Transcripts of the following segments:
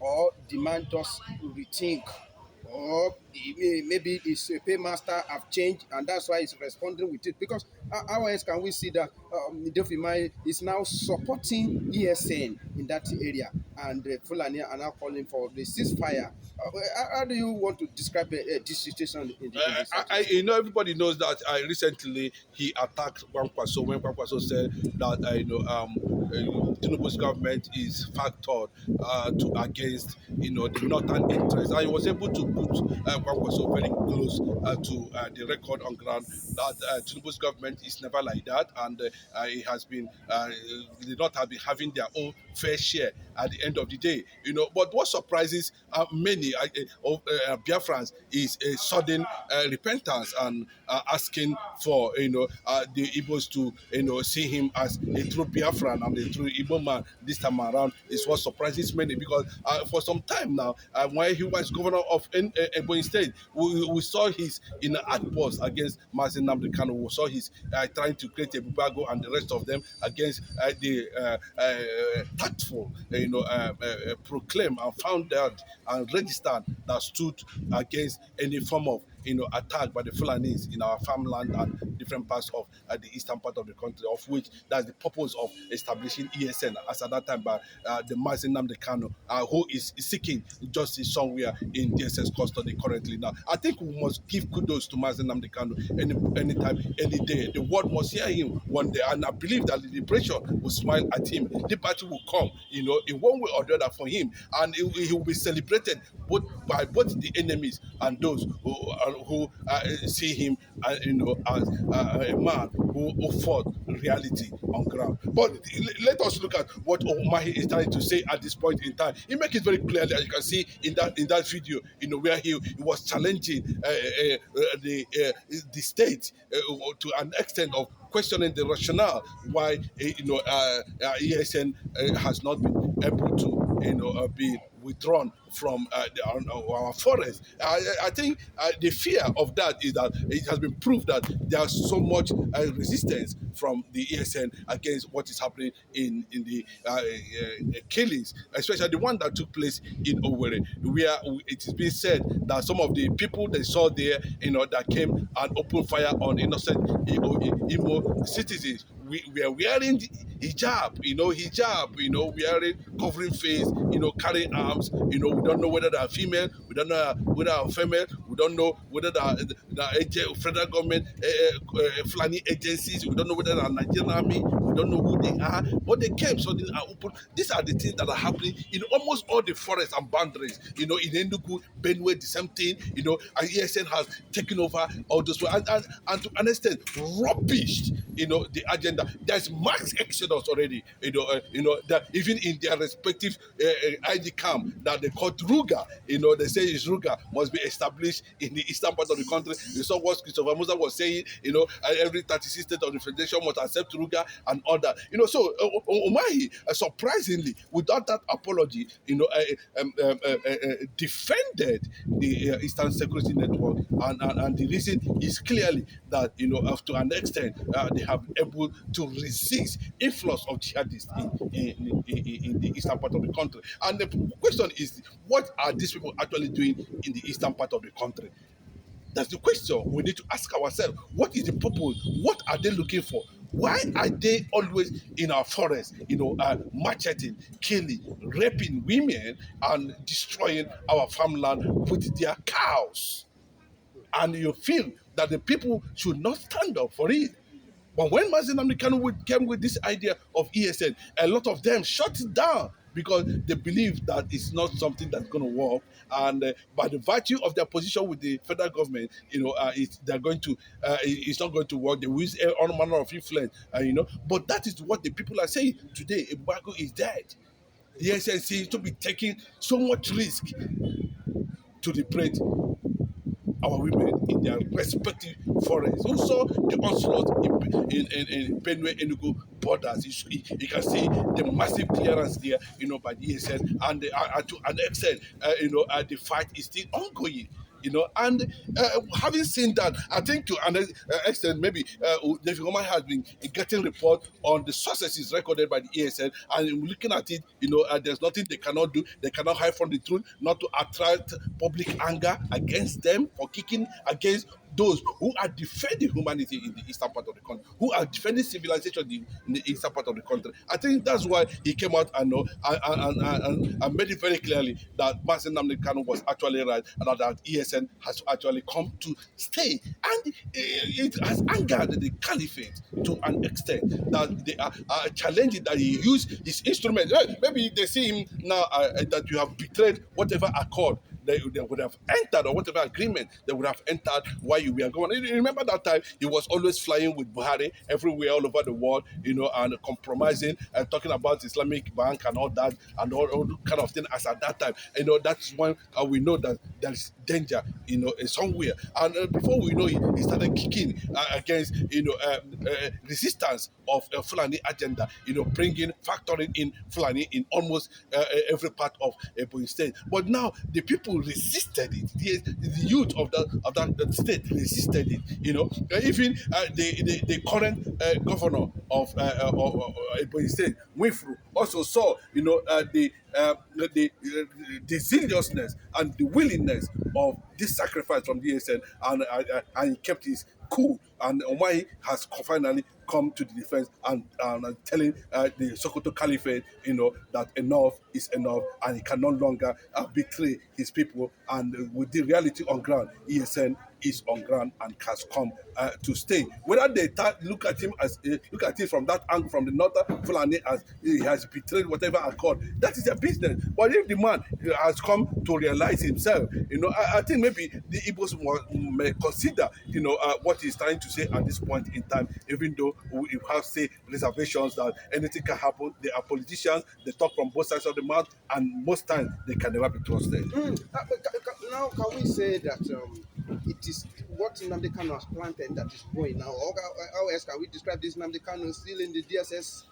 or the man just rethink, or maybe his paymaster have changed and that's why he's responding with it. Because how else can we see that Umayi is now supporting ESN in that area, and Fulani are now calling for the ceasefire? How do you want to describe this situation in the southeast? Everybody knows that recently he attacked Kwankwaso when Kwankwaso said that Tinubu's government is factored to against the northern interest, and he was able to put Kwankwaso very close to the record on ground that Tinubu's government is never like that, and it has been the North have been having their own fair share at the end of the day. But what surprises many of Biafrans is a sudden repentance and asking for the Igbos to see him as a true Biafran and a true Igbo man this time around is what surprises many, because for some time now, when he was governor of Ebonyi State, we saw his outburst against Mazi Nnamdi Kanu. We saw his trying to create a bubago and the rest of them against the tactful, proclaim and found out and registered that stood against any form of attack by the Fulanis in our farmland and different parts of the eastern part of the country, of which that's the purpose of establishing ESN as at that time by the Mazi Nnamdi Kanu, who is seeking justice somewhere in DSS custody currently now. I think we must give kudos to Mazi Nnamdi Kanu anytime, any day. The world must hear him one day, and I believe that the liberation will smile at him. Liberty will come, in one way or the other for him, and he will be celebrated by both the enemies and those who see him, as a man who fought reality on ground. But let us look at what Umayi is trying to say at this point in time. He makes it very clearly, as you can see in that video, where he was challenging the state to an extent of questioning the rationale why ESN has not been able to be withdrawn from our forest. I think the fear of that is that it has been proved that there's so much resistance from the ESN against what is happening in the killings, especially the one that took place in Owerri, where it is being said that some of the people they saw there, that came and opened fire on innocent Imo citizens, we are wearing hijab, wearing, covering face, carrying arms, we don't know whether they are female, we don't know whether they are female, we don't know whether they are federal government, Fulani agencies, we don't know whether they are Nigerian army, we don't know who they are, but they came suddenly and open. These are the things that are happening in almost all the forests and boundaries, in Enugu, Benue, the same thing, and ESN has taken over all those, and to an extent, rubbished, the agenda. There's mass exodus already, that even in their respective ID camp that they call Ruga, they say is Ruga must be established in the eastern part of the country. You saw what Christopher Musa was saying, every 36 states of the federation must accept Ruga and all that. So Umayi, surprisingly, without that apology, defended the Eastern Security Network, and the reason is clearly that, up to an extent, they have been able to resist influx of jihadists in the eastern part of the country. And the question is, what are these people actually doing in the eastern part of the country? That's the question we need to ask ourselves. What is the purpose? What are they looking for? Why are they always in our forest, macheting, killing, raping women, and destroying our farmland with their cows? And you feel that the people should not stand up for it. But when Mazi Nnamdi Kanu came with this idea of ESN, a lot of them shut it down because they believe that it's not something that's going to work. And by the virtue of their position with the federal government, they're going to, it's not going to work. They will use all manner of influence, But that is what the people are saying today. Embargo is dead. The ESN seems to be taking so much risk to liberate our women in their respective forests. Who saw the onslaught in Benue Enugu borders? You can see the massive clearance there, by the ESN, and to an extent, the fight is still ongoing. And having seen that, I think to an extent, maybe David Omar has been getting report on the successes recorded by the ESN, and looking at it, there's nothing they cannot do. They cannot hide from the truth, not to attract public anger against them for kicking against those who are defending humanity in the eastern part of the country, who are defending civilization in the eastern part of the country. I think that's why he came out and, and made it very clearly that Mazen Nnamdi Kanu was actually right, and that ESN has actually come to stay. And it has angered the caliphate to an extent that they are challenging that he used his instrument. Maybe they see him now that you have betrayed whatever accord they would have entered, or whatever agreement they would have entered while you were going. You remember that time he was always flying with Buhari everywhere, all over the world, and compromising and talking about Islamic Bank and all that, and all kind of thing. As at that time, that's when we know that there is danger, somewhere. And before we know it, he started kicking against, resistance of Fulani agenda, factoring in Fulani in almost every part of Ebonyi State. But now the people resisted it. The youth of that state resisted it. Even the current governor of Ebonyi State, Winfrey, also saw the seriousness and the willingness of this sacrifice from the ESN, and he kept his cool. And Umayi has finally come to the defense and telling the Sokoto Caliphate, that enough is enough, and he can no longer betray his people. And with the reality on ground, ESN is on ground and has come to stay. Whether they look at him from that angle, from the northern Fulani, as he has betrayed whatever accord, that is their business. But if the man has come to realize himself, I think maybe the Igbos may consider, what he's trying to say at this point in time, even though we have, say, reservations that anything can happen. They are politicians, they talk from both sides of the mouth, and most times they can never be trusted. Now, can we say that it is what Nnamdi Kanu has planted that is growing now? Or how else can we describe this Nnamdi Kanu still in the DSS?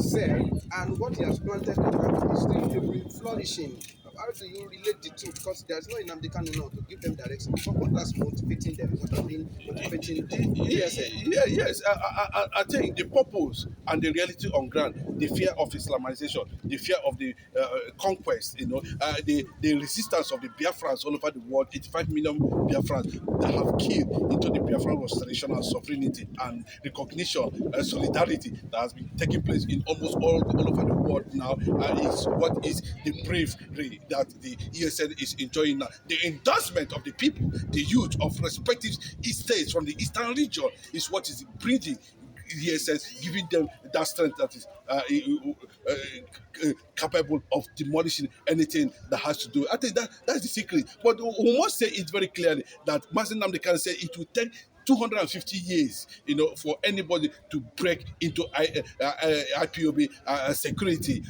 Cell, and what he has planted is still flourishing. How do you relate the two? Because there's no Nnamdi Kanu now to give them direction. What has motivating them? What has been motivating the DSS? Yeah, yes. I think the purpose and the reality on ground, the fear of Islamization, the fear of the conquest, the resistance of the Biafrans all over the world, 85 million Biafrans that have killed into the Biafran restoration and sovereignty and recognition and solidarity that has been taking place in almost all over the world now, is what is the bravery that the ESN is enjoying now. The endorsement of the people, the youth of respective states from the eastern region, is what is bringing ESS, giving them that strength that is capable of demolishing anything that has to do. I think that's the secret. But we must say it very clearly that Mazen Nnamdi Kanu said it will take 250 years, for anybody to break into IPOB security,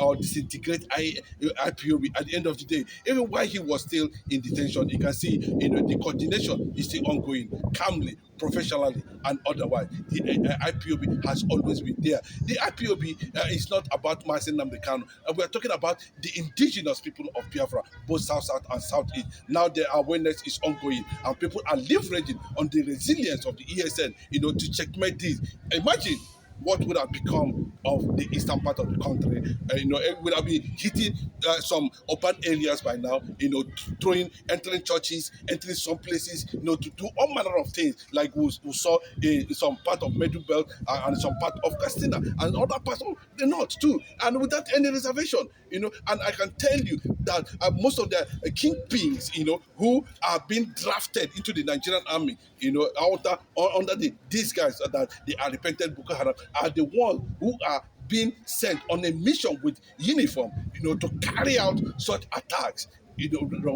or disintegrate IPOB. At the end of the day, even while he was still in detention, you can see, the coordination is still ongoing, calmly, professionally, and otherwise. The IPOB has always been there. The IPOB is not about Mazen Nnamdi Kanu. We are talking about the indigenous people of Biafra, both South and Southeast. Now their awareness is ongoing, and people are leveraging on the resilience of the ESN, to checkmate this. Imagine what would have become of the eastern part of the country. It would have been hitting some urban areas by now, entering churches, entering some places, to do all manner of things, like we saw in some part of Middle Belt, and some part of Castina, and other parts of the north too, and without any reservation. And I can tell you that most of the kingpins, who are being drafted into the Nigerian army, under these guys that they are repentant Boko Haram, are the ones who are being sent on a mission with uniform, to carry out such attacks. We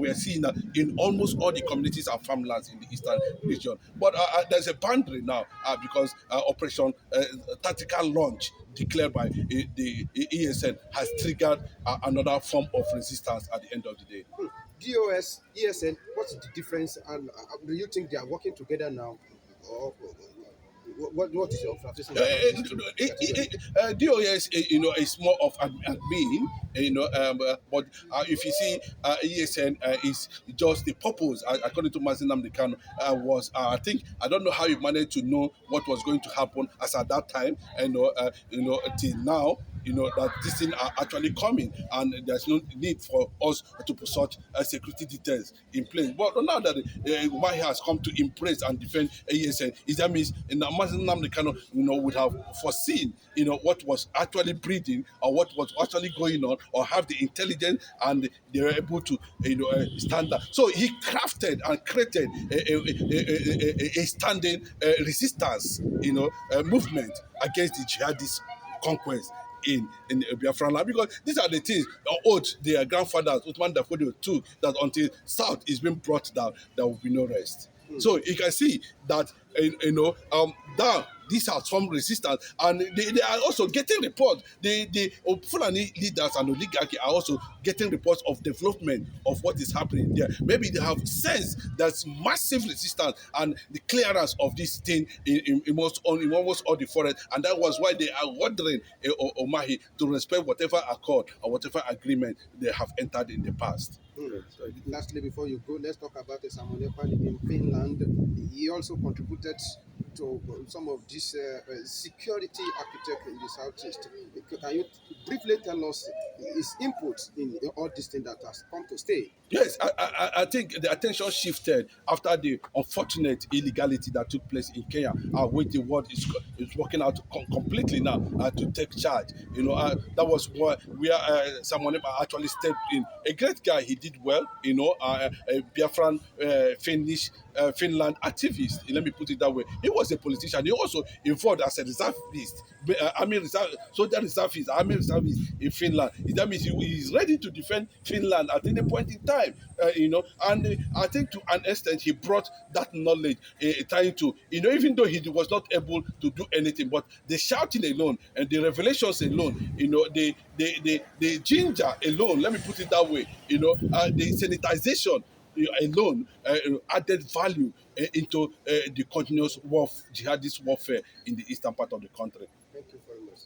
are seeing that in almost all the communities and farmlands in the eastern region. But there's a boundary now, because Operation Tactical Launch, declared by the ESN, has triggered another form of resistance at the end of the day. DOS, ESN, what's the difference? And do you think they are working together now? Or what is your observation Uh, about these two categories? DOS, is more of admin, but if you see, ESN is just the purpose, according to Mazinam Dekano, was, I think, I don't know how he managed to know what was going to happen as at that time, and till now, that these things are actually coming, and there's no need for us to put such security details in place. But now that Umahi has come to embrace and defend ASN, it that means Mazen Namdekano, would have foreseen, what was actually breeding, or what was actually going on, or have the intelligence, and they were able to, stand that. So he crafted and created a standing resistance, movement against the jihadist conquest in Biafran land, because these are the things oath their grandfathers Uthman Dafodio took, that until South is being brought down, there will be no rest. So you can see that, now these are some resistance, and they are also getting reports. The Fulani leaders and oligarchy are also getting reports of development of what is happening there. Maybe they have sensed there's massive resistance and the clearance of this thing in almost all the forest, and that was why they are ordering Omahi to respect whatever accord or whatever agreement they have entered in the past. Lastly, before you go, let's talk about Samuel Ekpan in Finland. He also contributed to some of this security architect in the southeast. Can you briefly tell us his input in all these things that has come to stay? Yes, I think the attention shifted after the unfortunate illegality that took place in Kenya, which the world is working out completely now to take charge. That was where someone actually stepped in. A great guy, he did well. A Biafran Finnish Finland activist. Let me put it that way. He was a politician. He also involved as a reservist, army reserve, soldier reservist, army reservist in Finland. That means he is ready to defend Finland at any point in time. And I think to an extent he brought that knowledge, trying to, even though he was not able to do anything, but the shouting alone and the revelations alone, the ginger alone, let me put it that way, the sanitization alone added value into the continuous jihadist warfare in the eastern part of the country. Thank you very much.